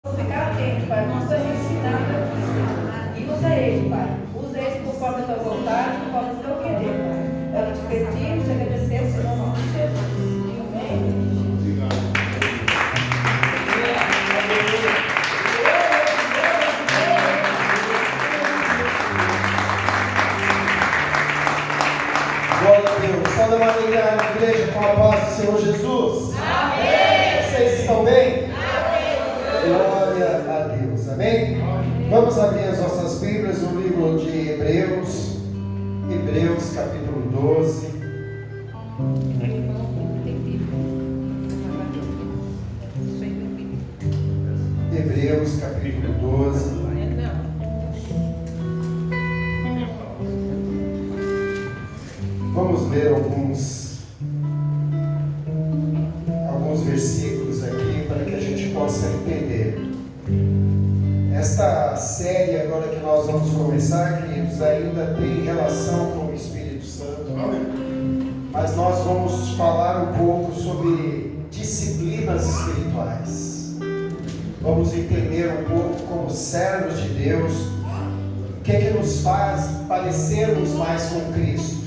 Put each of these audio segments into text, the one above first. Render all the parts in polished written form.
Ficar atento, Pai, nós estamos ensinando e usa ele, Pai. Usa ele conforme a tua vontade, conforme o teu querer, Pai. Ela te pedimos, te agradecemos, em nome de Jesus. Amém. Glória a Deus. Toda maneira na igreja com a paz do Senhor Jesus. Amém. Vocês estão bem? Amém. Glória a Deus. Amém? Vamos abrir as nossas Bíblias no livro de Hebreus. Hebreus capítulo 12. Hebreus capítulo 12. Vamos ler alguns versículos aqui para que a gente possa entender. Esta série agora que nós vamos começar, queridos, ainda tem relação com o Espírito Santo. Mas nós vamos falar um pouco sobre disciplinas espirituais. Vamos entender um pouco como servos de Deus, o que nos faz parecermos mais com Cristo.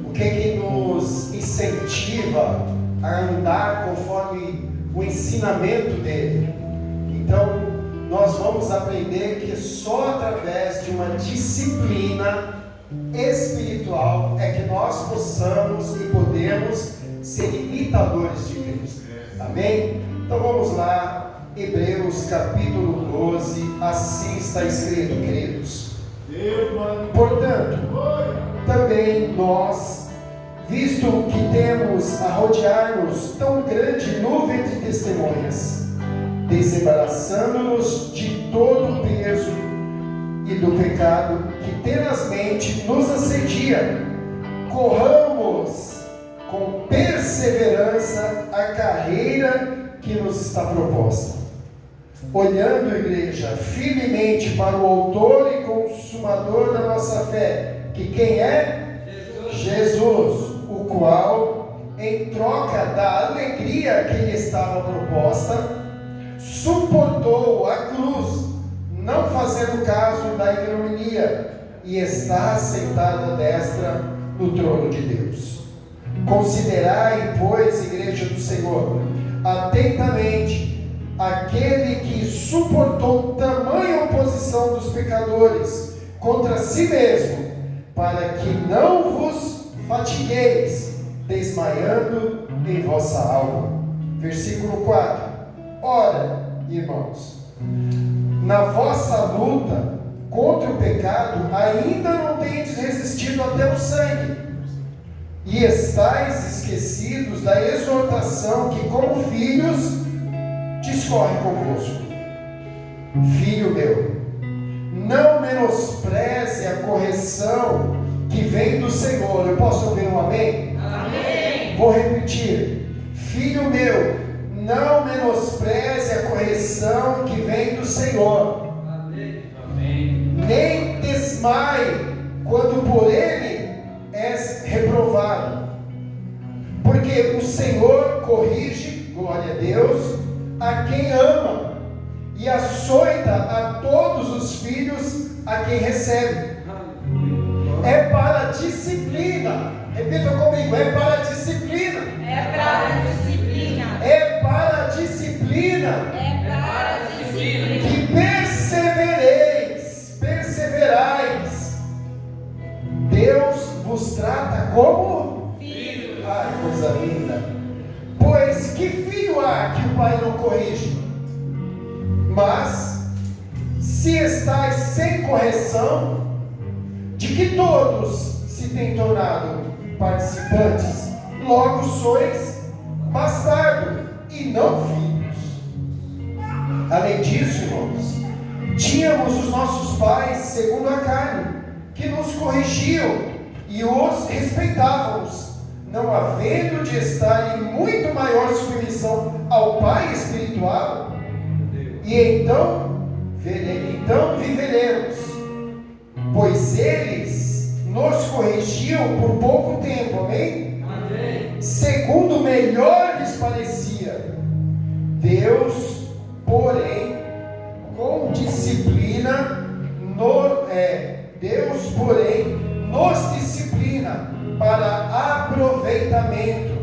O que nos incentiva a andar conforme o ensinamento dele. Então, nós vamos aprender que só através de uma disciplina espiritual é que nós possamos e podemos ser imitadores de Cristo. Amém? Então vamos lá, Hebreus capítulo 12, assim está escrito, queridos. Portanto, também nós, visto que temos a rodear-nos tão grande nuvem de testemunhas, desembaraçando-nos de todo o peso e do pecado que tenazmente nos assedia, corramos com perseverança a carreira que nos está proposta, olhando, igreja, firmemente para o autor e consumador da nossa fé, que quem é? Jesus, o qual, em troca da alegria que lhe estava proposta, suportou a cruz, não fazendo caso da ignominia, e está sentado à destra do trono de Deus. Considerai, pois, igreja do Senhor, atentamente aquele que suportou tamanha oposição dos pecadores contra si mesmo, para que não vos fatigueis, desmaiando em vossa alma. Versículo 4. Ora, irmãos, na vossa luta contra o pecado, ainda não tendes resistido até o sangue, e estáis esquecidos da exortação que, como filhos, discorre convosco. Filho meu, não menospreze a correção que vem do Senhor. Eu posso ouvir um amém? Amém. Vou repetir. Filho meu, não menospreze a correção que vem do Senhor. Amém. Nem desmaie quando por ele és reprovado. Porque o Senhor corrige, glória a Deus, a quem ama, e açoita a todos os filhos a quem recebe. É para a disciplina. Repita comigo, é para a disciplina. É para a disciplina. É para a disciplina. É para a disciplina. Que perseverais. Deus vos trata como Filho. ai, coisa linda. Pois que filho há que o pai não corrige? Mas se estáis sem correção, de que todos se têm tornado participantes, logo sois bastardo e não filhos. Além disso, irmãos, tínhamos os nossos pais segundo a carne, que nos corrigiam e os respeitávamos, não havendo de estar em muito maior submissão ao Pai espiritual, e então viveremos, pois eles nos corrigiam por pouco tempo, amém? Amém. Segundo melhor lhes parecia. Deus, porém, porém, nos disciplina para aproveitamento,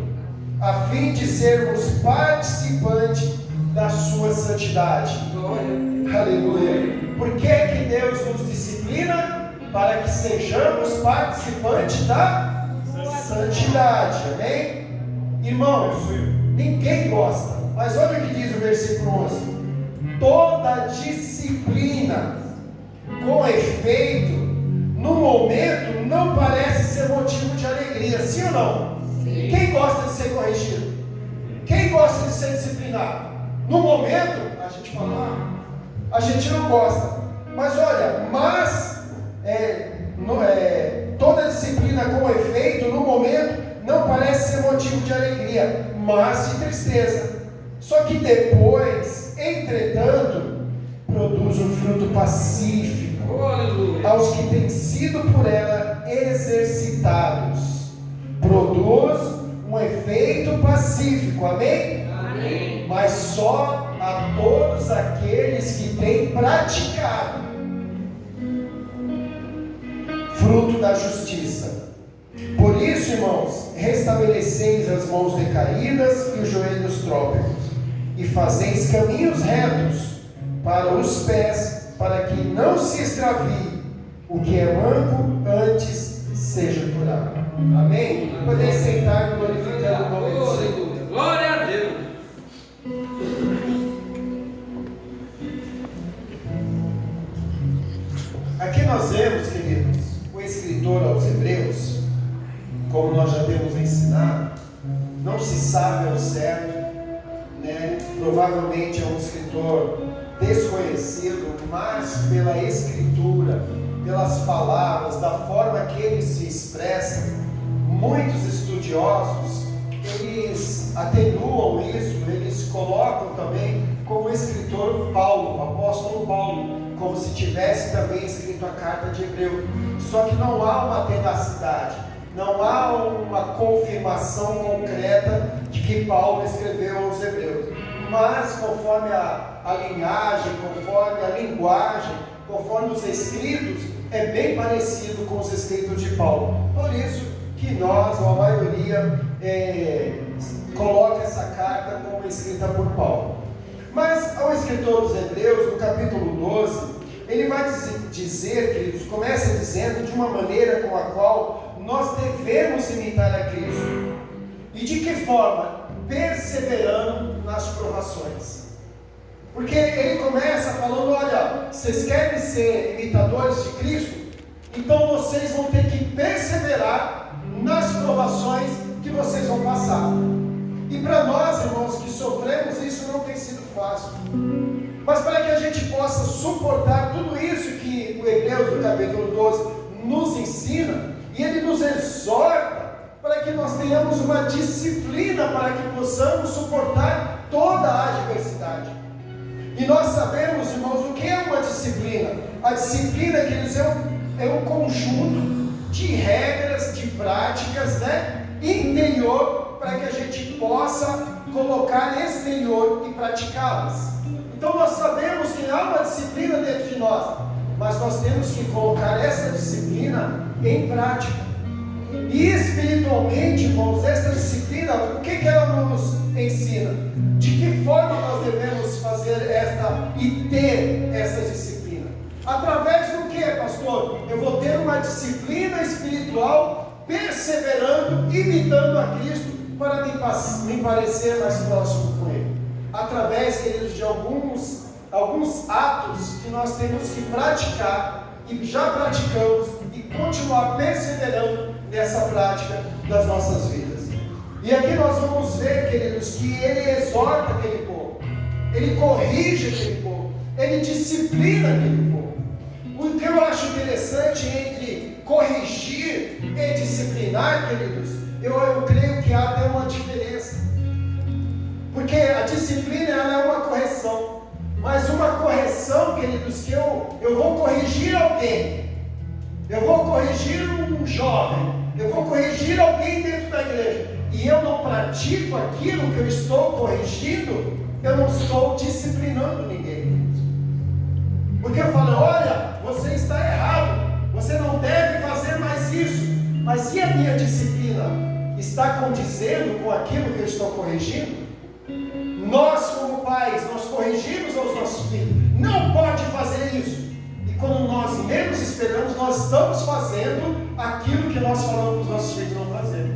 a fim de sermos participantes da sua santidade. Aleluia. Por que que Deus nos disciplina? Para que sejamos participantes da santidade. Amém? Irmãos, ninguém gosta, mas olha o que diz o versículo 11: toda disciplina com efeito no momento não parece ser motivo de alegria, sim ou não? Sim. Quem gosta de ser corrigido? Quem gosta de ser disciplinado? No momento, a gente fala, a gente não gosta. Mas olha, toda disciplina com efeito, no momento, não parece ser motivo de alegria, mas de tristeza. Só que depois, entretanto, produz um fruto pacífico aos que têm sido por ela exercitados. Produz um efeito pacífico, amém? Amém. Mas só a todos aqueles que têm praticado fruto da justiça. Por isso, irmãos, restabeleceis as mãos decaídas e os joelhos trópicos, e fazeis caminhos retos para os pés, para que não se extravie o que é manco, antes seja curado. Amém? Podeis sentar glorificando o nome do Senhor. Glória a Deus. Aqui nós vemos, queridos, o escritor aos Hebreus, como nós já temos ensinado, não se sabe ao certo, né? Provavelmente é um escritor desconhecido, mas pela escritura, pelas palavras, da forma que ele se expressa, muitos estudiosos, eles atenuam isso, eles colocam também como o escritor Paulo, o apóstolo Paulo, como se tivesse também escrito a carta de Hebreus. Só que não há uma tenacidade, não há uma confirmação concreta de que Paulo escreveu aos Hebreus. Mas conforme a linhagem, conforme a linguagem, conforme os escritos, é bem parecido com os escritos de Paulo. Por isso que nós, ou a maioria, coloca essa carta como escrita por Paulo. Mas ao escritor dos Hebreus, no capítulo 12, ele vai dizer, queridos, começa dizendo de uma maneira com a qual nós devemos imitar a Cristo. E de que forma? Perseverando nas provações. Porque ele começa falando, olha, vocês querem ser imitadores de Cristo? Então vocês vão ter que perseverar nas provações que vocês vão passar. E para nós, irmãos, que sofremos, isso não tem sido fácil. Mas para que a gente possa suportar tudo isso que o Hebreus, no capítulo 12, nos ensina, e ele nos exorta para que nós tenhamos uma disciplina para que possamos suportar toda a adversidade. E nós sabemos, irmãos, o que é uma disciplina. A disciplina, queridos, é um conjunto de regras, de práticas, né, interior, para que a gente possa colocar exterior e praticá-las. Então nós sabemos que há uma disciplina dentro de nós, mas nós temos que colocar essa disciplina em prática. E espiritualmente, irmãos, essa disciplina, o que ela nos ensina? De que forma nós devemos fazer e ter essa disciplina? Através do que, pastor? Eu vou ter uma disciplina espiritual, perseverando, imitando a Cristo, para me parecer mais próximo com Ele. Através, queridos, de alguns atos que nós temos que praticar, e já praticamos, e continuar perseverando nessa prática das nossas vidas. E aqui nós vamos ver, queridos, que ele exorta aquele povo, ele corrige aquele povo, ele disciplina aquele povo. O que eu acho interessante entre corrigir e disciplinar, queridos, eu creio que há até uma diferença. Porque a disciplina, ela é uma correção. Mas uma correção, queridos, que eu vou corrigir alguém, eu vou corrigir um jovem, eu vou corrigir alguém dentro da igreja, e eu não pratico aquilo que eu estou corrigindo, eu não estou disciplinando ninguém. Porque eu falo, olha, você está errado, você não deve minha disciplina está condizendo com aquilo que eu estou corrigindo? Nós, como pais, nós corrigimos aos nossos filhos. Não pode fazer isso. E quando nós menos esperamos, nós estamos fazendo aquilo que nós falamos para os nossos filhos não fazer.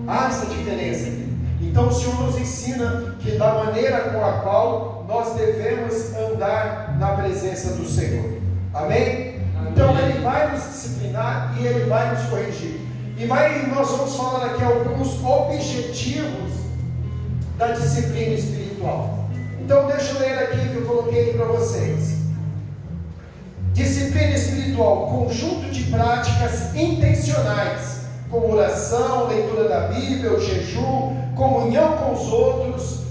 Há essa diferença aqui. Então o Senhor nos ensina que da maneira com a qual nós devemos andar na presença do Senhor. Amém? Então Ele vai nos disciplinar e Ele vai nos corrigir. E nós vamos falar aqui alguns objetivos da disciplina espiritual. Então deixa eu ler aqui que eu coloquei para vocês. Disciplina espiritual, conjunto de práticas intencionais, como oração, leitura da Bíblia, o jejum, comunhão com os outros,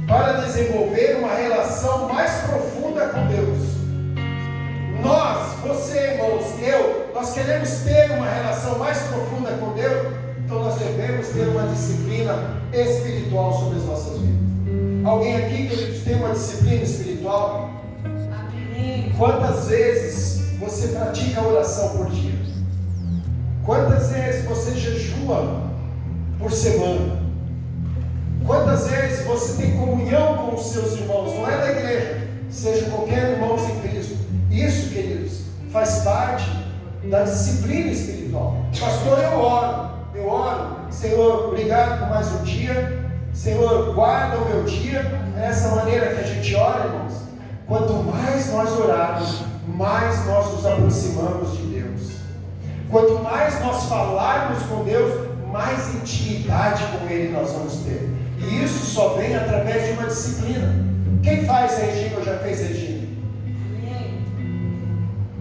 para desenvolver uma relação mais profunda com Deus. Nós, você, irmãos, nós queremos ter uma relação mais profunda com Deus, então nós devemos ter uma disciplina espiritual sobre as nossas vidas. Alguém aqui, queridos, tem uma disciplina espiritual? Amém. Quantas vezes você pratica a oração por dia? Quantas vezes você jejua por semana? Quantas vezes você tem comunhão com os seus irmãos? Não é da igreja, seja qualquer irmão em Cristo. Isso, queridos, faz parte da disciplina espiritual. Pastor, eu oro, Senhor, obrigado por mais um dia, Senhor, guarda o meu dia. É essa maneira que a gente ora, irmãos. Quanto mais nós orarmos, mais nós nos aproximamos de Deus. Quanto mais nós falarmos com Deus, mais intimidade com Ele nós vamos ter. E isso só vem através de uma disciplina. Quem faz regime ou já fez regime?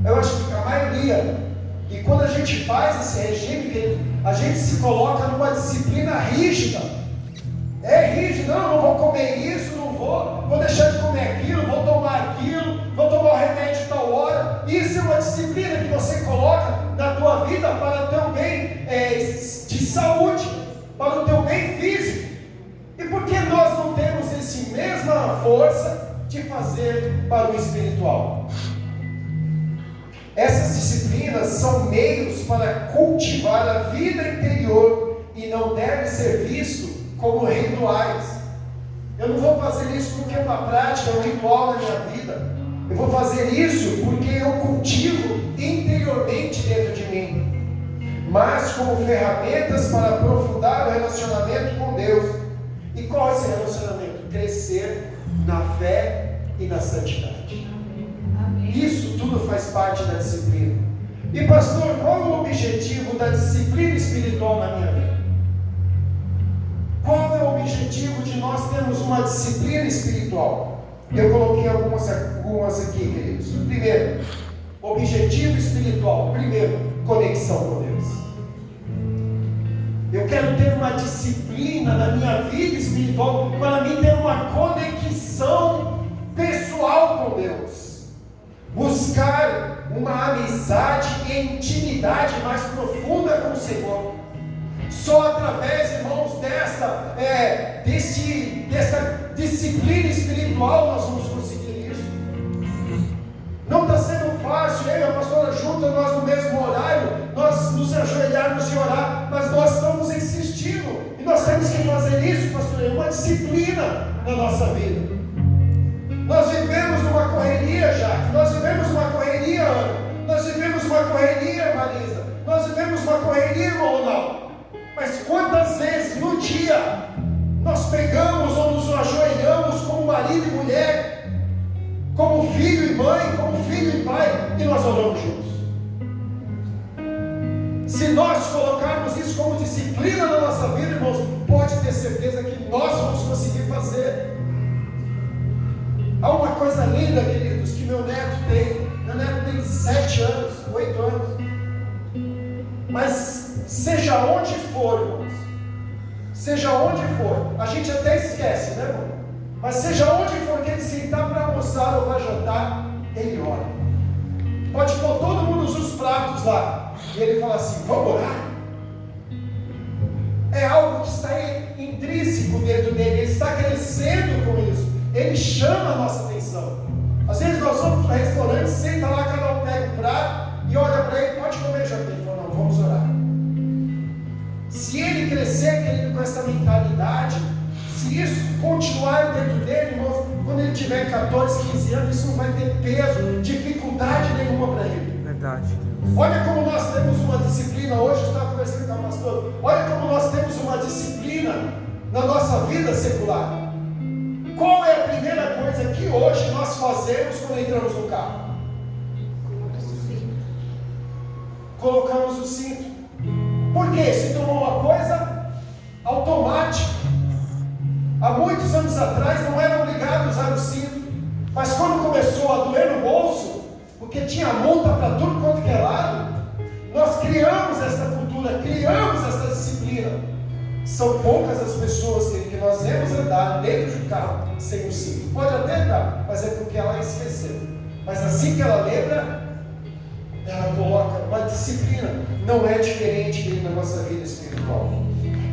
Eu acho que a maioria. E quando a gente faz esse regime, a gente se coloca numa disciplina rígida. É rígido, não vou comer isso, vou deixar de comer aquilo, vou tomar aquilo, vou tomar o remédio tal hora. Isso é uma disciplina que você coloca na tua vida para o teu bem de saúde, para o teu bem físico. E por que nós não temos essa mesma força de fazer para o espiritual? Essas disciplinas são meios para cultivar a vida interior e não devem ser vistos como rituais. Eu não vou fazer isso porque é uma prática, é um ritual na minha vida. Eu vou fazer isso porque eu cultivo interiormente dentro de mim, mas como ferramentas para aprofundar o relacionamento com Deus. E qual é esse relacionamento? Crescer na fé e na santidade. Isso tudo faz parte da disciplina. E pastor, qual é o objetivo da disciplina espiritual na minha vida? Qual é o objetivo de nós termos uma disciplina espiritual? Eu coloquei algumas aqui, queridos. Primeiro, objetivo espiritual. Primeiro, conexão com Deus. Eu quero ter uma disciplina na minha vida espiritual para mim ter uma conexão pessoal com Deus. Buscar uma amizade e intimidade mais profunda com o Senhor. Só através, irmãos, dessa disciplina espiritual nós vamos conseguir isso. Não está sendo fácil, eu e a pastora junta, nós no mesmo horário, nós nos ajoelharmos e orar, mas nós estamos insistindo, e nós temos que fazer isso, pastor, é uma disciplina na nossa vida. Nós vivemos numa correria, Jaque, nós vivemos uma correria, Ana, nós vivemos uma correria, Marisa, nós vivemos uma correria, irmão Ronaldo. Mas quantas vezes no dia nós pegamos ou nos ajoelhamos como marido e mulher, como filho e mãe, como filho e pai, e nós oramos juntos? Se nós colocarmos isso como disciplina na nossa vida, irmãos, pode ter certeza que nós vamos conseguir fazer. Há uma coisa linda, queridos, que meu neto tem. Meu neto tem 7 anos, 8 anos. Mas seja onde for, irmãos, seja onde for, a gente até esquece, né, irmão? Mas seja onde for que ele sentar para almoçar ou para jantar, ele ora. Pode pôr todo mundo os pratos lá, e ele fala assim: vamos orar? É algo que está intrínseco dentro dele, ele está crescendo com isso, ele chama a nossa atenção. Às vezes nós vamos para o restaurante, senta lá, cada um pega um prato, e olha para ele, pode comer, já tem. Ele falou, não, vamos orar. Se ele crescer, querido, com essa mentalidade, se isso continuar dentro dele, irmãos, quando ele tiver 14, 15 anos, isso não vai ter peso, dificuldade nenhuma para ele. Verdade. Olha como nós temos uma disciplina, hoje eu estava conversando com o pastor, olha como nós temos uma disciplina na nossa vida secular. Qual é a primeira coisa que hoje nós fazemos quando entramos no carro? Colocamos o cinto. Por quê? Se tornou uma coisa automática. Há muitos anos atrás não era obrigado a usar o cinto, mas quando começou a doer no bolso, porque tinha multa para tudo quanto que é lado, nós criamos essa cultura, criamos essa disciplina. São poucas as pessoas que nós vemos andar dentro de um carro sem o cinto. Pode até andar, mas é porque ela esqueceu. Mas assim que ela lembra, ela coloca uma disciplina. Não é diferente na nossa vida espiritual.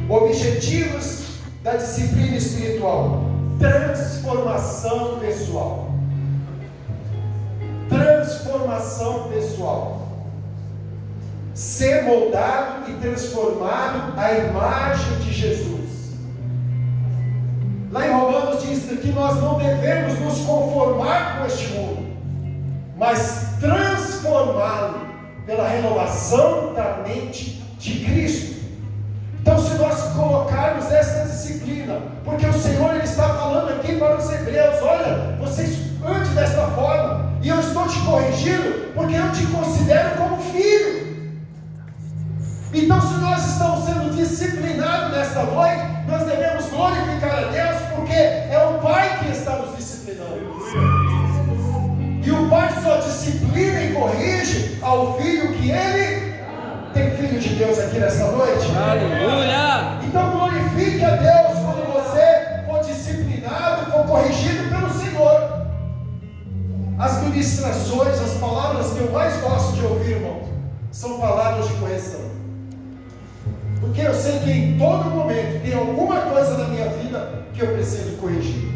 Objetivos da disciplina espiritual: transformação pessoal. Transformação pessoal. Ser moldado e transformado à imagem de Jesus. Lá em Romanos diz que nós não devemos nos conformar com este mundo, mas transformá-lo pela renovação da mente de Cristo. Então, se nós colocarmos essa disciplina, porque o Senhor ele está falando aqui para os hebreus: olha, vocês andem desta forma, e eu estou te corrigindo, porque eu te considero como filho. Então, se nós estamos sendo disciplinados nesta noite, nós devemos glorificar a Deus, porque é o Pai que está nos disciplinando. E o Pai só disciplina e corrige ao filho que ele tem. Filho de Deus aqui nesta noite? Aleluia! Então glorifique a Deus quando você for disciplinado, for corrigido pelo Senhor. As ministrações, as palavras que eu mais gosto de ouvir, irmão, são palavras de correção. Porque eu sei que em todo momento tem alguma coisa na minha vida que eu preciso corrigir.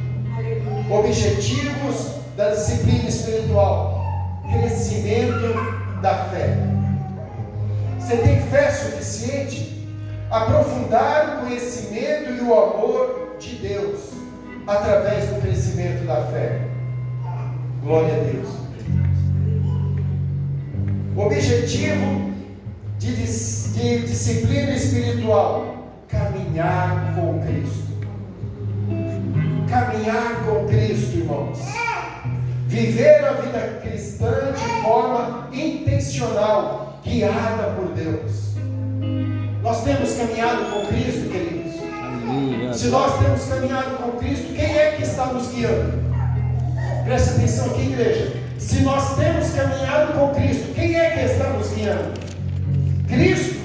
Objetivos da disciplina espiritual: crescimento da fé. Você tem fé suficiente? Aprofundar o conhecimento e o amor de Deus através do crescimento da fé. Glória a Deus. Objetivo de disciplina espiritual: caminhar com Cristo. Caminhar com Cristo, irmãos. Viver a vida cristã de forma intencional, guiada por Deus. Nós temos caminhado com Cristo, queridos. Aleluia. Se nós temos caminhado com Cristo, quem é que está nos guiando? Preste atenção aqui, igreja. Se nós temos caminhado com Cristo, quem é que está nos guiando? Cristo.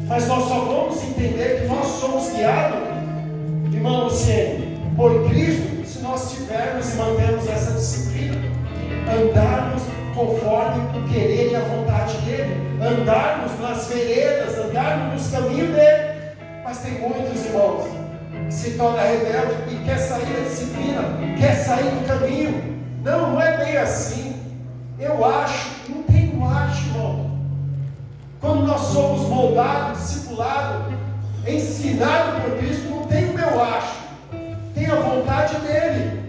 Mas nós só vamos entender que nós somos guiados, irmão Luciene, por Cristo, se nós tivermos e mantermos essa disciplina, andarmos conforme o querer e a vontade dele, andarmos nas veredas, andarmos nos caminhos dele. Mas tem muitos irmãos que se tornam rebeldes e quer sair da disciplina, quer sair do caminho. Não é bem assim. Eu acho, não tem um acho, irmão. Quando nós somos moldados, discipulados, ensinados por Cristo, não tem o meu acho, tem a vontade dele.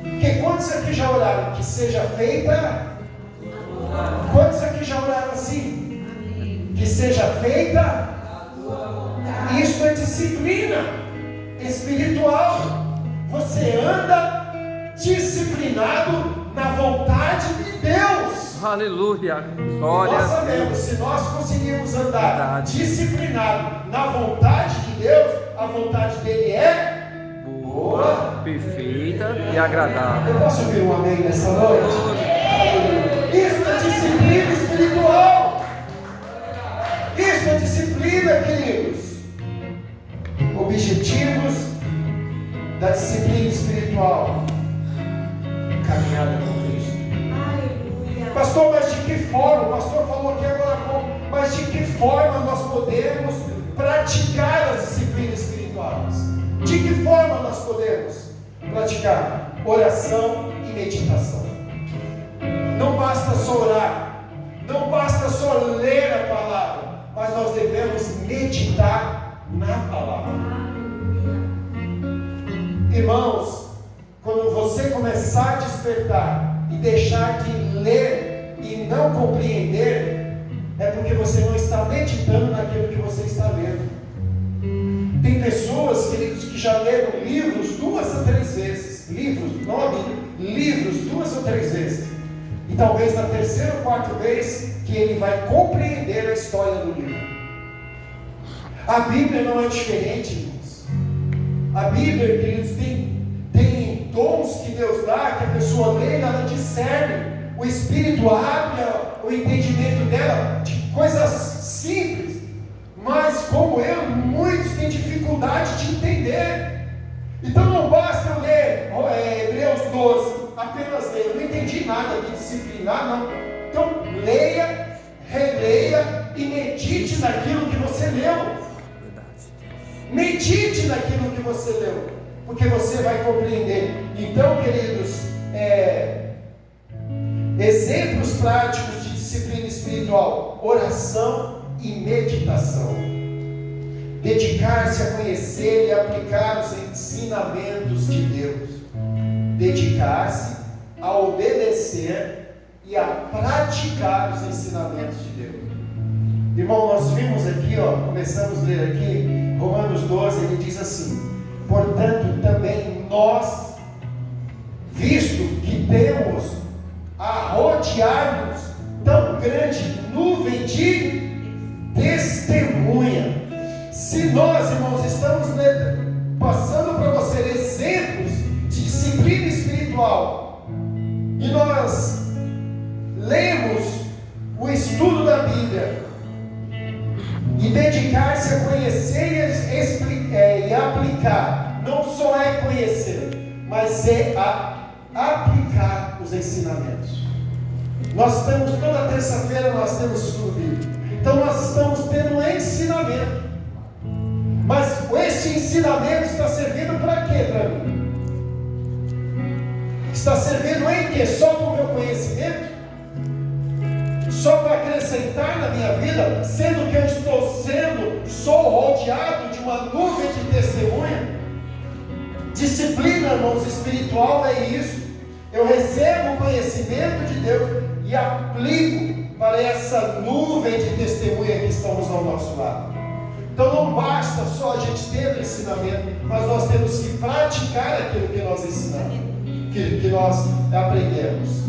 Porque quantos aqui já oraram que seja feita? Quantos aqui já oraram assim? Que seja feita? Isso é disciplina espiritual. Você anda disciplinado na vontade de Deus. Aleluia! Glória Nós a Deus. sabemos, se nós conseguirmos andar Verdade. disciplinado na vontade de Deus, a vontade dele é Boa, perfeita e agradável. Eu posso ouvir um amém nessa noite? Isso é disciplina espiritual. Isso é disciplina, queridos. Objetivos da disciplina espiritual: caminhada com Cristo. Pastor, mas de que forma? O pastor falou aqui agora há pouco. Mas de que forma nós podemos praticar as disciplinas espirituais? De que forma nós podemos praticar? Oração e meditação. Não basta só orar, Não basta só ler a palavra, mas nós devemos meditar na palavra. Irmãos, quando você começar a despertar e deixar de ler e não compreender, é porque você não está meditando naquilo que você está lendo. Tem pessoas, queridos, que já leram livros 2 a 3 vezes. Livros 2 ou 3 vezes. E talvez na 3ª ou 4ª vez que ele vai compreender a história do livro. A Bíblia não é diferente, irmãos. A Bíblia, queridos, tem dons que Deus dá, que a pessoa lê e ela discerne. O Espírito abre o entendimento dela de coisas simples. Mas como eu, muitos têm dificuldade de entender. Então não basta eu ler Hebreus 12, apenas ler. Eu não entendi nada de disciplinar, não. Então leia, releia e medite naquilo que você leu. Medite naquilo que você leu, porque você vai compreender. Então, queridos, exemplos práticos de disciplina espiritual: oração e meditação. Dedicar-se a conhecer e aplicar os ensinamentos de Deus. Dedicar-se a obedecer e a praticar os ensinamentos de Deus. Irmão, nós vimos aqui, começamos a ler aqui, Romanos 12, ele diz assim: portanto, também nós, visto que temos a rodear-nos tão grande nuvem de testemunha. Se nós, irmãos, estamos passando para você exemplos de disciplina espiritual, e nós lemos o estudo da Bíblia, e dedicar-se a conhecer e aplicar, não só é conhecer, mas é a aplicar os ensinamentos. Nós temos, toda terça-feira nós temos estudo bíblico, então nós estamos tendo um ensinamento. Mas esse ensinamento está servindo para quê para mim? Está servindo em quê? Só para o meu conhecimento? Só para acrescentar na minha vida? Sendo que eu sou rodeado de uma nuvem de testemunha? Disciplina, irmãos, espiritual é isso. Eu recebo o conhecimento de Deus e aplico para essa nuvem de testemunha que estamos ao nosso lado. Então não basta só a gente ter o ensinamento, mas nós temos que praticar aquilo que nós ensinamos, que nós aprendemos.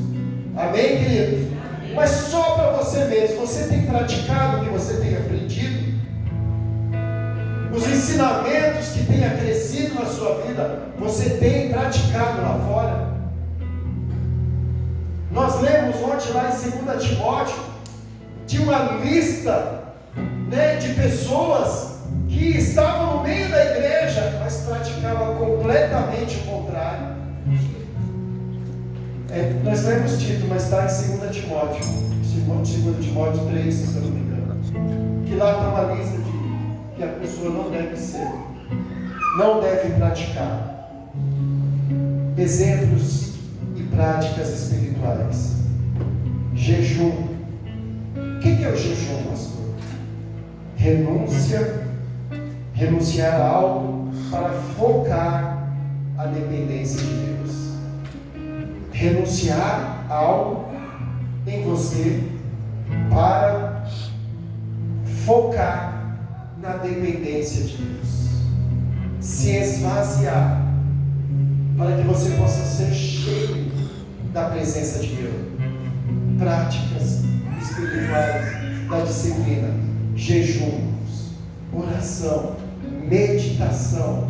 Amém, queridos? Mas só para você mesmo, você tem praticado o que você tem aprendido? Os ensinamentos que tem acrescido na sua vida, você tem praticado lá fora? Nós lemos ontem lá em 2 Timóteo, de uma lista de pessoas que estavam no meio da igreja, mas praticavam completamente o contrário. Nós lemos Tito, mas está em 2 Timóteo, 2 Timóteo 3, se eu não me engano, que lá está uma lista de que a pessoa não deve ser, não deve praticar. Exemplos e práticas espirituais. Jejum. O que é o jejum, pastor? Renunciar a algo para focar a dependência de Deus. Renunciar a algo em você para focar na dependência de Deus. Se esvaziar para que você possa ser cheio da presença de Deus. Práticas espirituais da disciplina: jejuns, oração, meditação.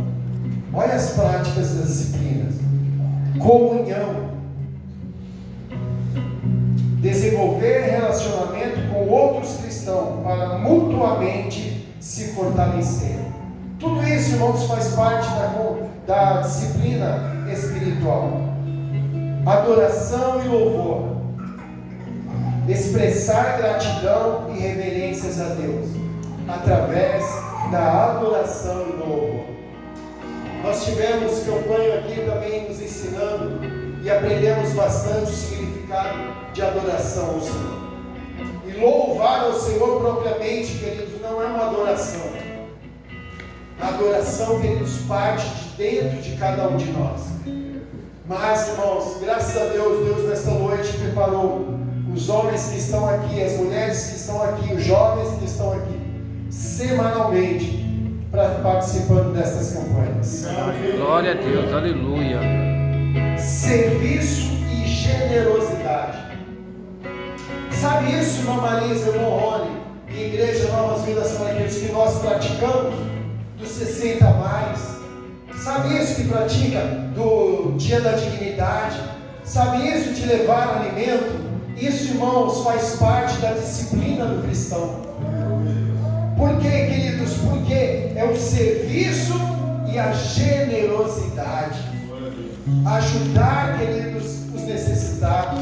Olha as práticas das disciplinas: comunhão, desenvolver relacionamento com outros cristãos para mutuamente se fortalecer. Tudo isso, irmãos, faz parte da disciplina espiritual. Adoração e louvor, expressar gratidão e reverências a Deus através da adoração e do louvor. Nós tivemos campanha aqui também nos ensinando e aprendemos bastante o significado de adoração ao Senhor. E louvar ao Senhor propriamente, queridos, não é uma adoração. A adoração, queridos, parte de dentro de cada um de nós. Mas, irmãos, graças a Deus, Deus nesta noite preparou os homens que estão aqui, as mulheres que estão aqui, os jovens que estão aqui, semanalmente, participando destas campanhas. Glória a Deus, aleluia. Serviço e generosidade. Sabe isso, irmã Marisa, irmão Rony, e Igreja Novas Vidas para aqueles que nós praticamos dos 60 a mais? Sabe isso que pratica do Dia da Dignidade? Sabe isso de levar alimento? Isso, irmãos, faz parte da disciplina do cristão. Por quê, queridos? Porque é o serviço e a generosidade. Ajudar, queridos, os necessitados.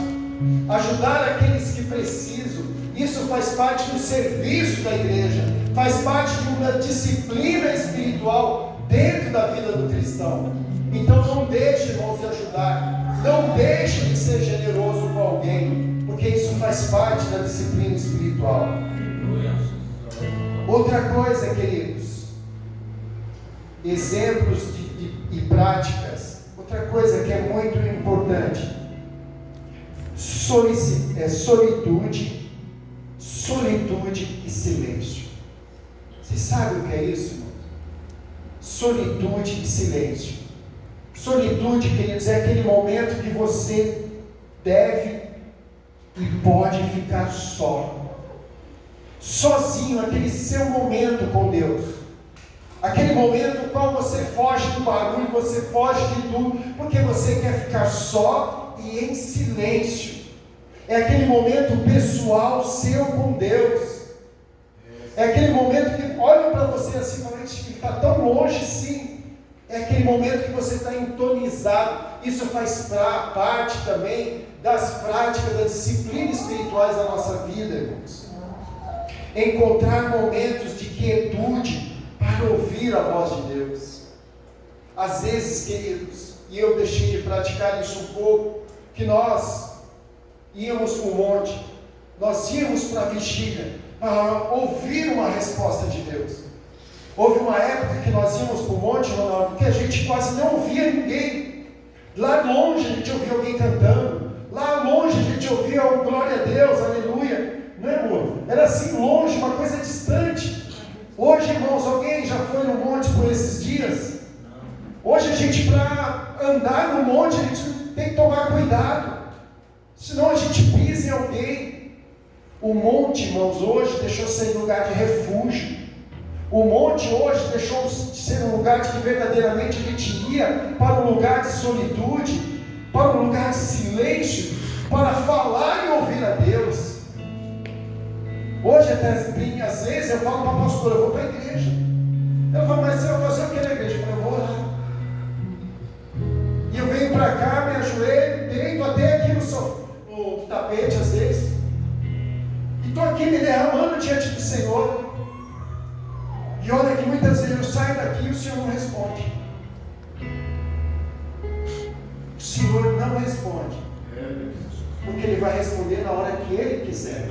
Ajudar aqueles que precisam. Isso faz parte do serviço da igreja. Faz parte de uma disciplina espiritual dentro da vida do cristão. Então não deixe, irmãos, de ajudar. Não deixe de ser generoso com alguém, porque isso faz parte da disciplina espiritual. Outra coisa, queridos, exemplos e práticas. Outra coisa que é muito importante: solitude e silêncio. Vocês sabem o que é isso, irmão? Solitude e silêncio. Solitude, queridos, é aquele momento que você deve e pode ficar só. Sozinho, aquele seu momento com Deus. Aquele momento no qual você foge do barulho, você foge de tudo, porque você quer ficar só e em silêncio. É aquele momento pessoal seu com Deus. É aquele momento que olha para você assim, que está tão longe, sim. É aquele momento que você está entonizado. Isso faz parte também das práticas, das disciplinas espirituais da nossa vida, irmãos. Encontrar momentos de quietude para ouvir a voz de Deus. Às vezes, queridos, e eu deixei de praticar isso um pouco, que nós íamos para o monte, nós íamos para a vigília, para ouvir uma resposta de Deus. Houve uma época que nós íamos para o monte, que a gente quase não ouvia ninguém. Lá longe a gente ouvia alguém cantando, lá longe a gente ouvia um glória a Deus, aleluia. Não é, amor? Era assim longe, uma coisa distante. Hoje, irmãos, alguém já foi no monte por esses dias? Hoje a gente, para andar no monte, a gente tem que tomar cuidado, senão a gente pisa em alguém. O monte, irmãos, hoje deixou de ser lugar de refúgio. O monte hoje deixou de ser um lugar que verdadeiramente a gente ia para um lugar de solitude, para um lugar de silêncio, para falar e ouvir a Deus. Hoje até às vezes eu falo para a pastora, eu vou para a igreja. Ela fala, mas você vai fazer o que na igreja? Eu falo, eu vou orar. E eu venho para cá, me ajoelho, deito até aqui no tapete às vezes. E estou aqui me derramando diante do Senhor. E olha que muitas vezes eu saio daqui e o Senhor não responde. O Senhor não responde. Porque Ele vai responder na hora que Ele quiser.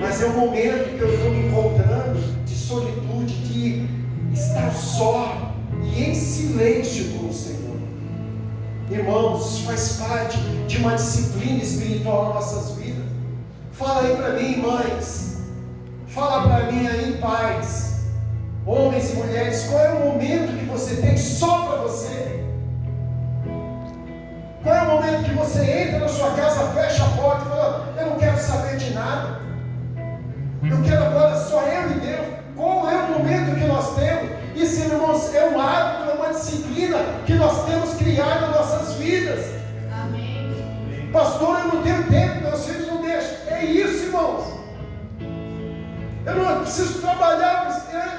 Mas é um momento que eu estou me encontrando de solitude, de estar só e em silêncio com o Senhor. Irmãos, isso faz parte de uma disciplina espiritual nas nossas vidas. Fala aí para mim, mães. Fala para mim aí, pais. Homens e mulheres, qual é o momento que você tem só para você? Qual é o momento que você entra na sua casa, fecha a porta e fala, eu não quero saber de nada, eu quero agora só eu e Deus? Qual é o momento que nós temos? Isso, irmãos, é um hábito, é uma disciplina que nós temos criado em nossas vidas. Amém. Pastor, eu não tenho tempo, meus filhos não deixam. É isso, irmãos. Eu não preciso trabalhar,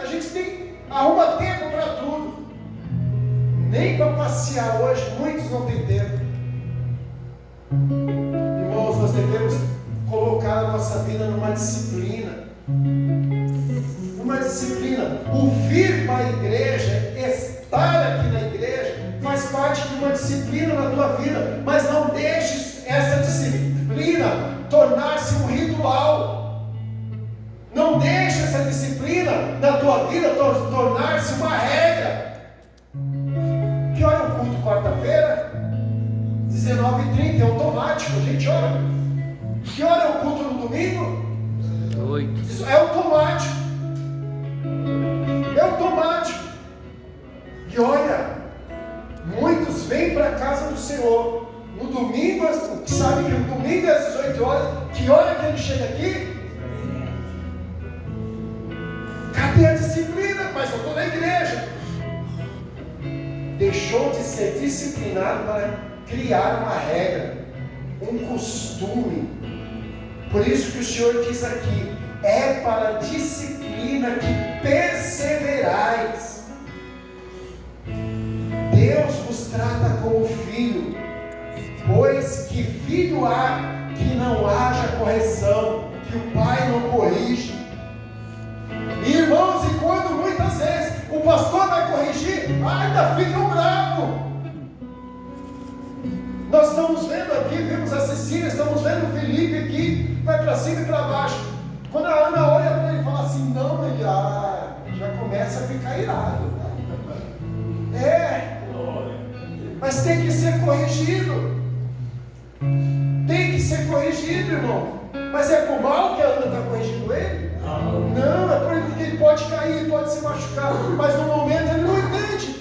a gente arruma tempo para tudo. Nem para passear hoje, muitos não têm tempo. Irmãos, nós devemos colocar a nossa vida numa disciplina. Numa disciplina. O vir para a igreja, estar aqui na igreja, faz parte de uma disciplina na tua vida. Mas não deixe essa disciplina disciplina tornar-se um ritual. Não deixe essa disciplina na tua vida tornar-se uma regra. Que hora é o culto quarta-feira? 19h30, é automático, a gente ora. Que hora é o culto no domingo? 8. Isso é automático. É automático. E olha, muitos vêm para a casa do Senhor no domingo, sabe que no domingo é às 18 horas. Que hora que ele chega aqui? Cadê a disciplina? Mas eu estou na igreja. Deixou de ser disciplinado para criar uma regra, um costume. Por isso que o Senhor diz aqui: é para a disciplina que perseverais. Deus vos trata como filho, pois que filho há que não haja correção, que o pai não corrige. Irmãos, e quando muitas vezes o pastor vai corrigir, ainda ficam bravos. Nós estamos vendo aqui, vimos a Cecília, estamos vendo o Felipe aqui, vai para cima e para baixo. Quando a Ana olha para ele e fala assim, não, ele já começa a ficar irado. Mas tem que ser corrigido. Tem que ser corrigido, irmão. Mas é por mal que a Ana está corrigindo ele? Não, é por ele pode cair, pode se machucar, mas no momento ele não entende.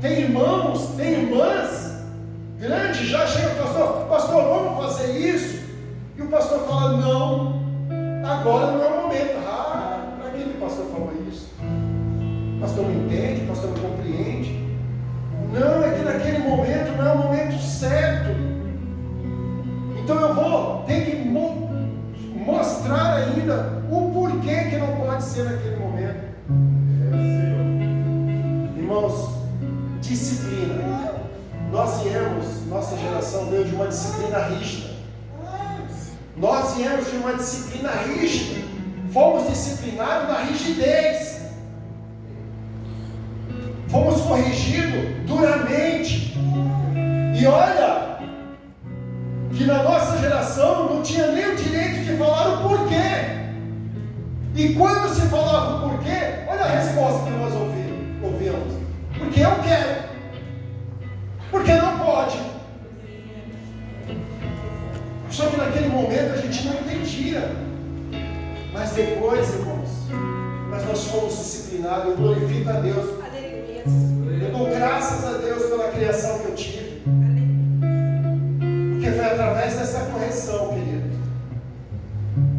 Tem irmãos, tem irmãs grandes, já chega o pastor, vamos fazer isso? E o pastor fala, não, agora não é o momento. Para que o pastor falou isso? O pastor não entende, o pastor não compreende. Não, é que naquele momento não é o momento certo. Então eu vou ter que mostrar ainda o porquê que não pode ser naquele momento. Irmãos, disciplina. Nós viemos, nossa geração veio de uma disciplina rígida. Nós viemos de uma disciplina rígida. Fomos disciplinados na rigidez. Fomos corrigidos duramente. E olha, que na nossa geração não tinha nem o direito de falar o porquê. E quando se falava o porquê, olha a resposta que nós ouvimos. Porque eu quero. Porque não pode. Só que naquele momento a gente não entendia. Mas depois, irmãos, nós fomos disciplinados. Eu glorifico a Deus. Eu dou graças a Deus pela criação que eu tive. Porque foi através dessa correção, querido.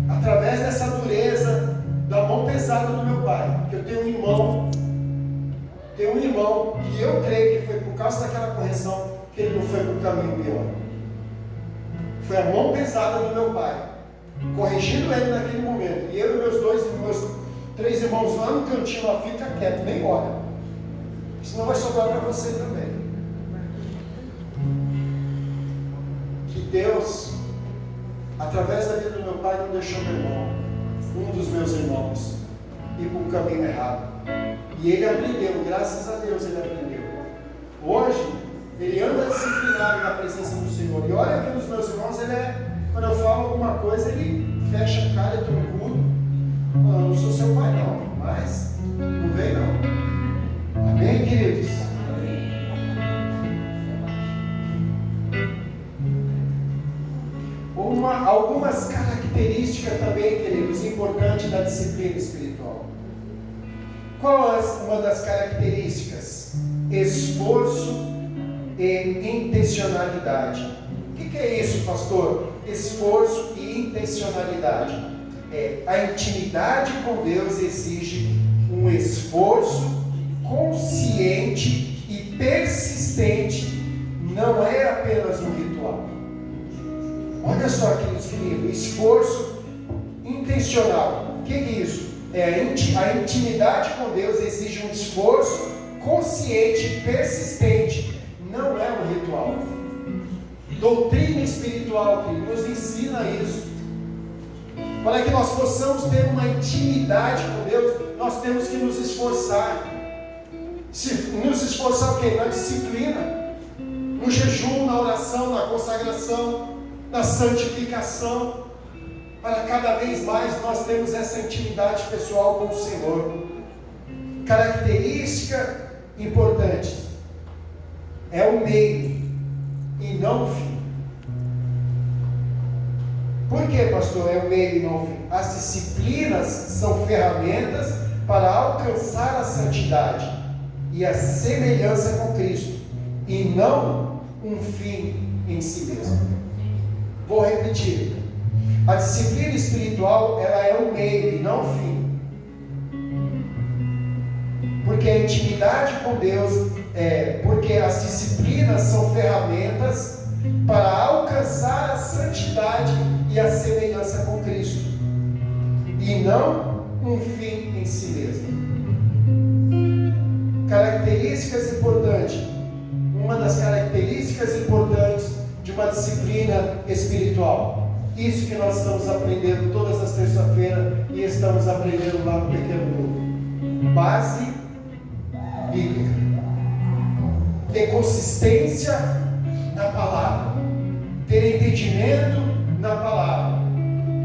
Através dessa dureza, da mão pesada do meu pai. Que eu tenho um irmão que eu creio que foi por causa daquela correção que ele não foi para o caminho pior. Foi a mão pesada do meu pai, corrigindo ele naquele momento. E eu e meus 3 irmãos lá no cantinho, lá, fica quieto, nem olha. Senão vai sobrar para você também. Que Deus, através da vida do meu pai, não deixou meu irmão, um dos meus irmãos, ir para o caminho errado. E ele aprendeu, graças a Deus ele aprendeu. Hoje, ele anda disciplinado na presença do Senhor. E olha que nos meus irmãos, quando eu falo alguma coisa, ele fecha a cara, é troncudo. Eu não sou seu pai não, mas não vem não. Amém, queridos? Algumas características também, queridos, importantes da disciplina espiritual. Qual é uma das características? Esforço e intencionalidade. O que é isso, pastor? Esforço e intencionalidade. A intimidade com Deus exige um esforço consciente e persistente, não é apenas um ritual. Olha só, queridos, esforço intencional. O que é isso? A intimidade com Deus exige um esforço consciente e persistente, não é um ritual. Doutrina espiritual, que nos ensina isso. Para que nós possamos ter uma intimidade com Deus, nós temos que nos esforçar. Nos esforçar o quê? Na disciplina. no jejum, na oração, na consagração, na santificação, para cada vez mais nós termos essa intimidade pessoal com o Senhor. Característica importante: é o meio e não o fim. Por que, pastor, é o meio e não o fim? As disciplinas são ferramentas para alcançar a santidade e a semelhança com Cristo, e não um fim em si mesmo. Vou repetir: a disciplina espiritual, ela é o meio e não o fim. Porque a intimidade com Deus porque as disciplinas são ferramentas para alcançar a santidade e a semelhança com Cristo, e não um fim em si mesmo. Características importantes. Uma das características importantes de uma disciplina espiritual. Isso que nós estamos aprendendo todas as terças-feiras e estamos aprendendo lá no pequeno grupo. Base bíblica. Ter consistência na palavra. Ter entendimento na palavra.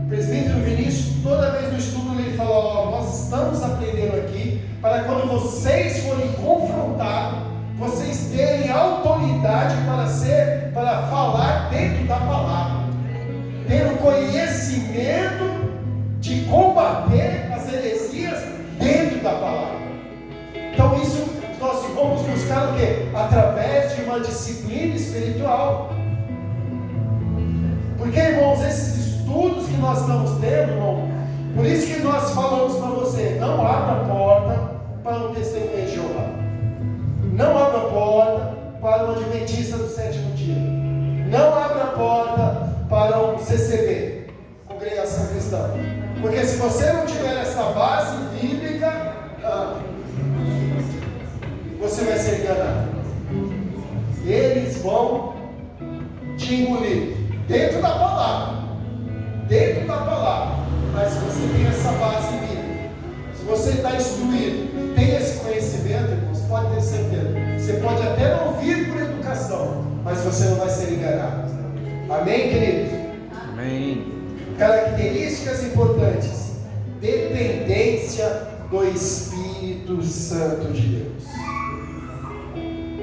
O presbítero Vinícius, toda vez no estudo, ele fala: nós estamos aprendendo aqui para quando vocês forem confrontados, vocês terem autoridade para falar dentro da palavra, ter o conhecimento de combater as heresias dentro da palavra. Então isso nós vamos buscar o quê? Através de uma disciplina espiritual. Porque, irmãos, esses estudos que nós estamos tendo, irmão, por isso que nós falamos para você: não abra a porta para um testemunho de Jeová, não abra a porta para um adventista do sétimo dia, não abra a porta para um CCB, congregação cristã, porque se você não tiver essa base bíblica, você vai ser enganado. Eles vão te engolir dentro da palavra, mas se você tem essa base bíblica, se você está instruído, tem esse conhecimento, irmãos, pode ter certeza, você pode até não vir por educação, mas você não vai ser enganado. Amém, queridos? Amém. Características importantes: dependência do Espírito Santo de Deus.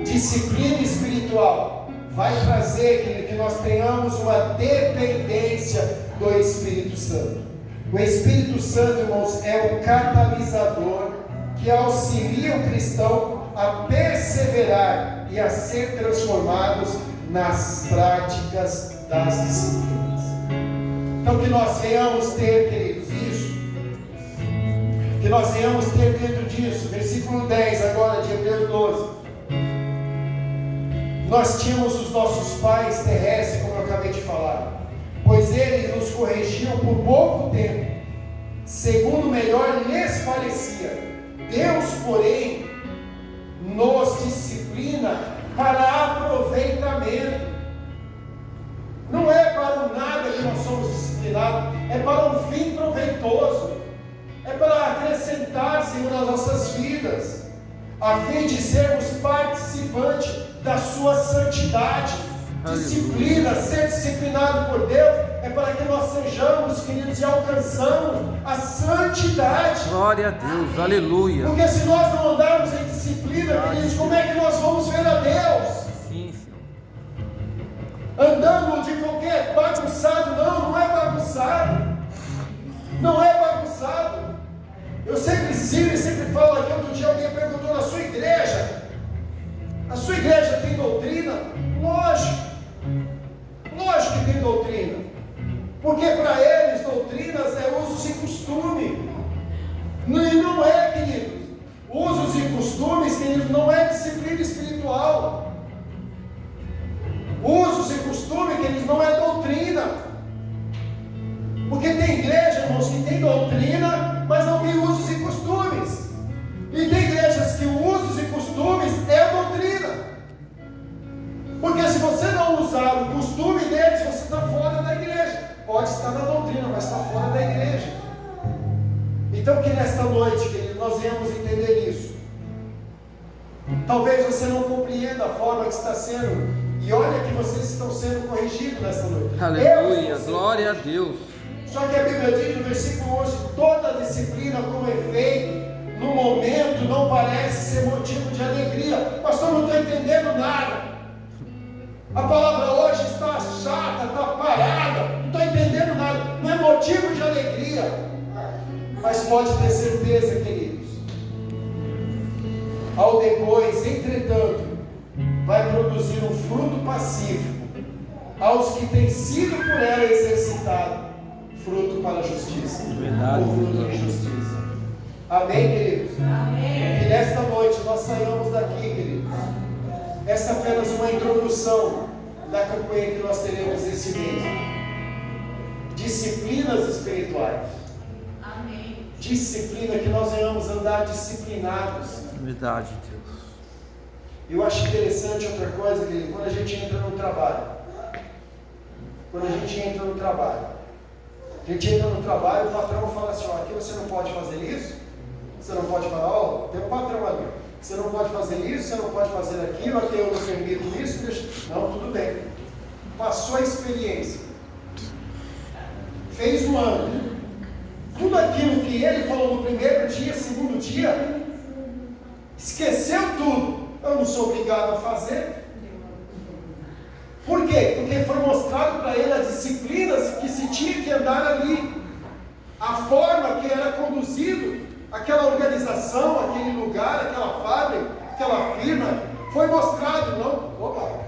Disciplina espiritual vai trazer, querido, que nós tenhamos uma dependência do Espírito Santo. O Espírito Santo, irmãos, é o catalisador que auxilia o cristão a perseverar e a ser transformados nas práticas das disciplinas. Então, que nós venhamos ter, queridos, isso, que nós venhamos ter dentro disso, versículo 10 agora de Hebreus 12. Nós tínhamos os nossos pais terrestres, como eu acabei de falar, pois eles nos corrigiam por pouco tempo, segundo melhor lhes parecia. Deus, porém, nos disciplina para aproveitamento. Não é para o nada que nós somos disciplinados, é para um fim proveitoso, é para acrescentar, Senhor, nas nossas vidas, a fim de sermos participantes da sua santidade. Disciplina, ser disciplinado por Deus, é para que nós sejamos, queridos, e alcançamos a santidade. Glória a Deus, aleluia. Porque se nós não andarmos em disciplina, queridos, como é que nós vamos ver a Deus? Sim, Senhor. Andando de qualquer bagunçado? Não é bagunçado. Não é bagunçado. Eu sempre ensino e sempre falo aqui. Outro dia alguém perguntou: na sua igreja, a sua igreja tem doutrina? Lógico que tem doutrina, porque para eles doutrinas é usos e costume, e não é, queridos, usos e costumes, queridos, não é disciplina espiritual. Usos e costumes, queridos, não é doutrina, porque tem igreja, irmãos, que tem doutrina, mas não tem usos e costumes, e tem igrejas que usos e costumes é doutrina. Porque se você não usar o costume deles, você está fora da igreja. Pode estar na doutrina, mas está fora da igreja. Então que nesta noite, querido, nós venhamos entender isso. Talvez você não compreenda a forma que está sendo E olha que vocês estão sendo corrigidos nesta noite. Aleluia, glória a Deus. Só que a Bíblia diz no versículo 11: toda disciplina com efeito, no momento, não parece ser motivo de alegria. Pastor, não estou entendendo nada. A palavra hoje está chata, está parada, não estou entendendo nada. Não é motivo de alegria. Mas pode ter certeza, queridos, ao depois, entretanto, vai produzir um fruto pacífico aos que têm sido por ela exercitado, fruto para a justiça, Verdade. ou fruto de justiça. Amém, queridos? Amém. Que nesta noite nós saiamos daqui, queridos. Essa é apenas uma introdução da campanha que nós teremos esse mês. Disciplinas espirituais. Amém. Disciplina, que nós venhamos andar disciplinados. Verdade, Deus. Eu acho interessante outra coisa, querido, quando a gente entra no trabalho. Quando a gente entra no trabalho, o patrão fala assim: ó, aqui você não pode fazer isso, você não pode falar, ó, tem um patrão ali, você não pode fazer isso, você não pode fazer aquilo, aqui eu não permito isso, deixa... Não, tudo bem. Passou a experiência, fez um ano, tudo aquilo que ele falou no primeiro dia, segundo dia, esqueceu tudo. Eu não sou obrigado a fazer. Por quê? Porque foi mostrado para ele as disciplinas que se tinha que andar ali, a forma que era conduzido aquela organização, aquele lugar, aquela fábrica, aquela firma, foi mostrado. Não, opa,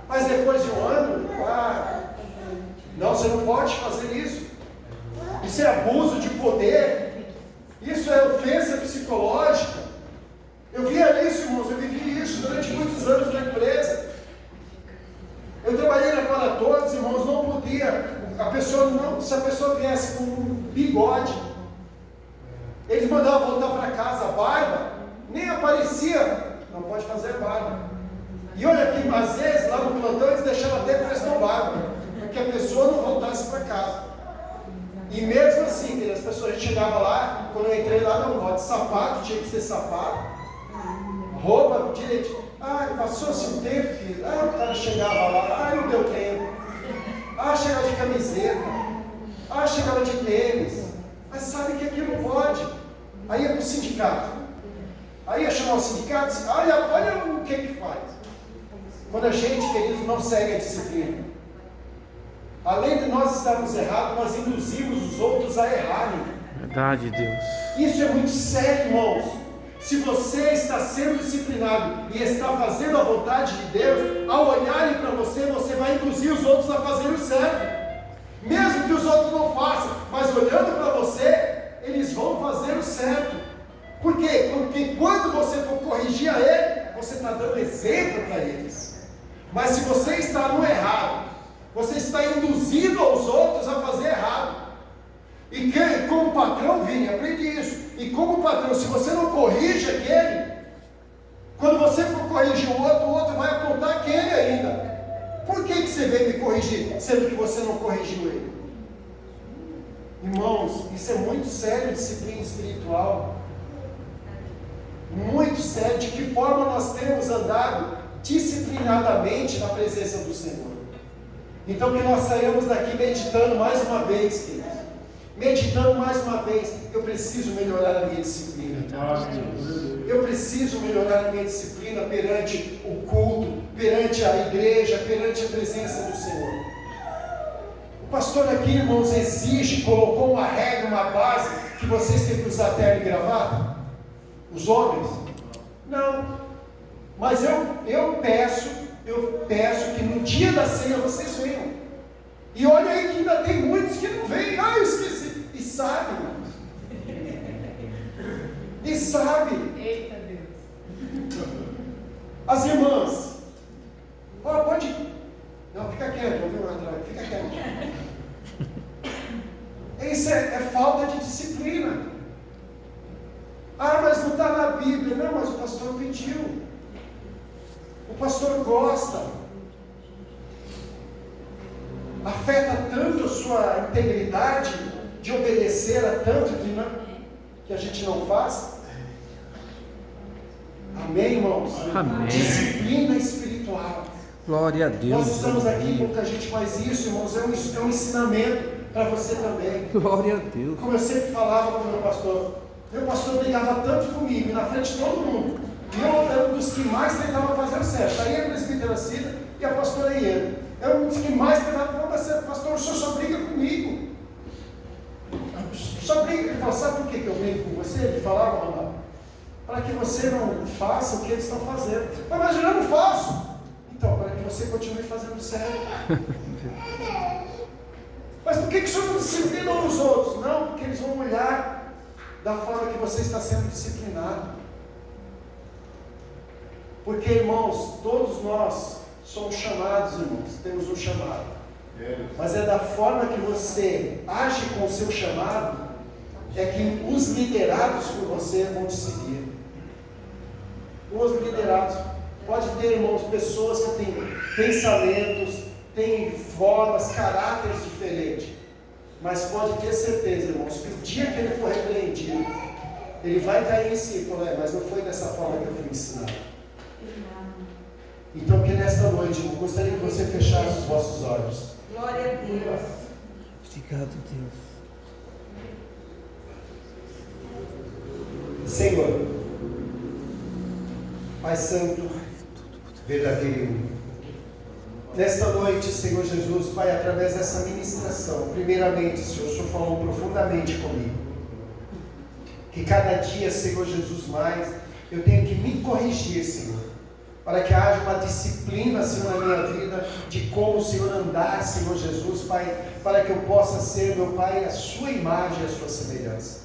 mas depois de um ano, não, você não pode fazer isso. Isso é abuso de poder, isso é ofensa psicológica. Eu via isso, irmãos, eu vivi isso durante muitos anos na empresa. Eu trabalhei na Para Todos, irmãos, não podia, se a pessoa viesse com um bigode, eles mandavam voltar para casa, a barba, nem aparecia, não pode fazer barba. E olha que às vezes lá no plantão eles deixavam até prestão barba, para que a pessoa não voltasse para casa. E mesmo assim, as pessoas chegavam lá, quando eu entrei lá, não pode, sapato, tinha que ser sapato, roupa direitinho. Passou-se um tempo, filho. O cara chegava lá, não deu tempo. Chegava de camiseta. Chegava de tênis. Mas sabe que aquilo pode. Aí ia para o sindicato. Aí ia chamar o sindicato e disse, olha o que faz. Quando a gente, queridos, não segue a disciplina. Além de nós estarmos errados, nós induzimos os outros a errarem. Verdade, Deus. Isso é muito sério, irmãos. Se você está sendo disciplinado e está fazendo a vontade de Deus, ao olharem para você, você vai induzir os outros a fazer o certo. Mesmo que os outros não façam, mas olhando para você, eles vão fazer o certo. Por quê? Porque quando você for corrigir a ele, você está dando exemplo para eles. Mas se você está no errado, você está induzindo aos outros a fazer errado. E como patrão, Vini, aprende isso. E como patrão, se você não corrige aquele, quando você for corrigir o outro vai apontar aquele ainda. Por que você veio me corrigir, sendo que você não corrigiu ele? Irmãos, isso é muito sério, disciplina espiritual. Muito sério. De que forma nós temos andado disciplinadamente na presença do Senhor? Então que nós saímos daqui meditando mais uma vez, queridos. Meditando mais uma vez, eu preciso melhorar a minha disciplina. Eu preciso melhorar a minha disciplina perante o culto, perante a igreja, perante a presença do Senhor. O pastor aqui, irmãos, exige, colocou uma regra, uma base, que vocês têm que usar terno e gravata? Os homens? Não. Mas eu peço que no dia da ceia vocês venham. E olha aí que ainda tem muitos que não vêm. Eu esqueci. E sabe, irmãos. E sabe. Eita Deus. As irmãs. Pode. Não, fica quieto, ouviu atrás? Fica quieto. Isso é falta de disciplina. Mas não está na Bíblia. Não, mas o pastor pediu. O pastor gosta. Afeta tanto a sua integridade de obedecer a tanto que a gente não faz. Amém, irmãos? Amém. Disciplina espiritual. Glória a Deus. Nós estamos aqui porque a gente faz isso, irmãos, é um ensinamento para você também. Glória a Deus. Como eu sempre falava com o meu pastor brigava tanto comigo, na frente de todo mundo. E eu era um dos que mais tentava fazer o certo. Aí a presbítera Cida e a pastora Iena. Eu era um dos que mais tentava fazer o certo. Pastor, o senhor só briga comigo. Só briga. Ele falou, sabe por que eu brigo com você? Ele falava, Ronaldo, para que você não faça o que eles estão fazendo. Mas eu não faço. Então, para que você continue fazendo o certo. Mas por que o senhor não disciplina uns os outros? Não, porque eles vão olhar da forma que você está sendo disciplinado. Porque, irmãos, todos nós somos chamados, irmãos, temos um chamado. Mas é da forma que você age com o seu chamado, é que os liderados por você vão te seguir. Os liderados. Pode ter, irmãos, pessoas que têm pensamentos, têm formas, caráteres diferentes. Mas pode ter certeza, irmãos, que o dia que ele for repreendido, ele vai cair em si e falar, mas não foi dessa forma que eu fui ensinado. Então que nesta noite, eu gostaria que você fechasse os vossos olhos. Glória a Deus. Obrigado, Deus. Senhor, Pai Santo, verdadeiro. Nesta noite, Senhor Jesus, Pai, através dessa ministração, primeiramente, Senhor, o Senhor falou profundamente comigo. Que cada dia, Senhor Jesus, mais, eu tenho que me corrigir, Senhor, para que haja uma disciplina, Senhor, na minha vida, de como, Senhor, andar, Senhor Jesus, Pai, para que eu possa ser, meu Pai, a sua imagem e a sua semelhança.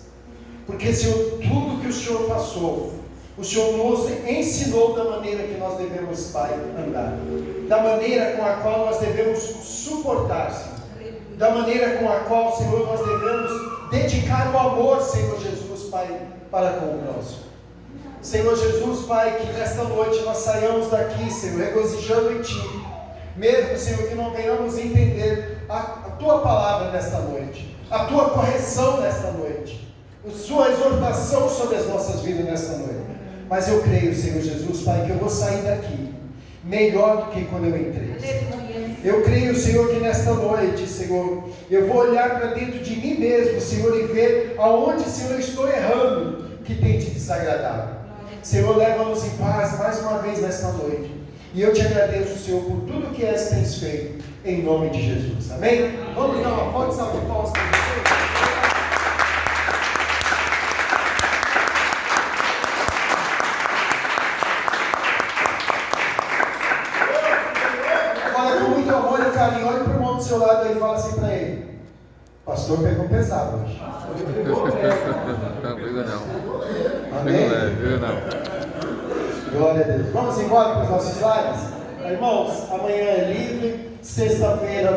Porque, Senhor, tudo que o Senhor passou, o Senhor nos ensinou da maneira que nós devemos, Pai, andar, da maneira com a qual nós devemos suportar, Senhor, da maneira com a qual, Senhor, nós devemos dedicar o amor, Senhor Jesus, Pai, para com o próximo. Senhor Jesus, Pai, que nesta noite nós saiamos daqui, Senhor, regozijando em Ti, mesmo, Senhor, que não venhamos entender a Tua palavra nesta noite, a Tua correção nesta noite, a Sua exortação sobre as nossas vidas nesta noite. Mas eu creio, Senhor Jesus, Pai, que eu vou sair daqui melhor do que quando eu entrei. Eu creio, Senhor, que nesta noite, Senhor, eu vou olhar para dentro de mim mesmo, Senhor, e ver aonde, Senhor, eu estou errando, que tem te desagradado. Senhor, leva-nos em paz mais uma vez nesta noite. E eu te agradeço, Senhor, por tudo que tens feito, em nome de Jesus. Amém? Vamos dar uma forte salva de palmas para você. Carinho, olha para o irmão do seu lado aí e fala assim para ele: pastor pegou pesado hoje. Não, pegou não. Amém? Pegou não. Glória a Deus. Vamos embora para os nossos lares? Irmãos, amanhã é livre, sexta-feira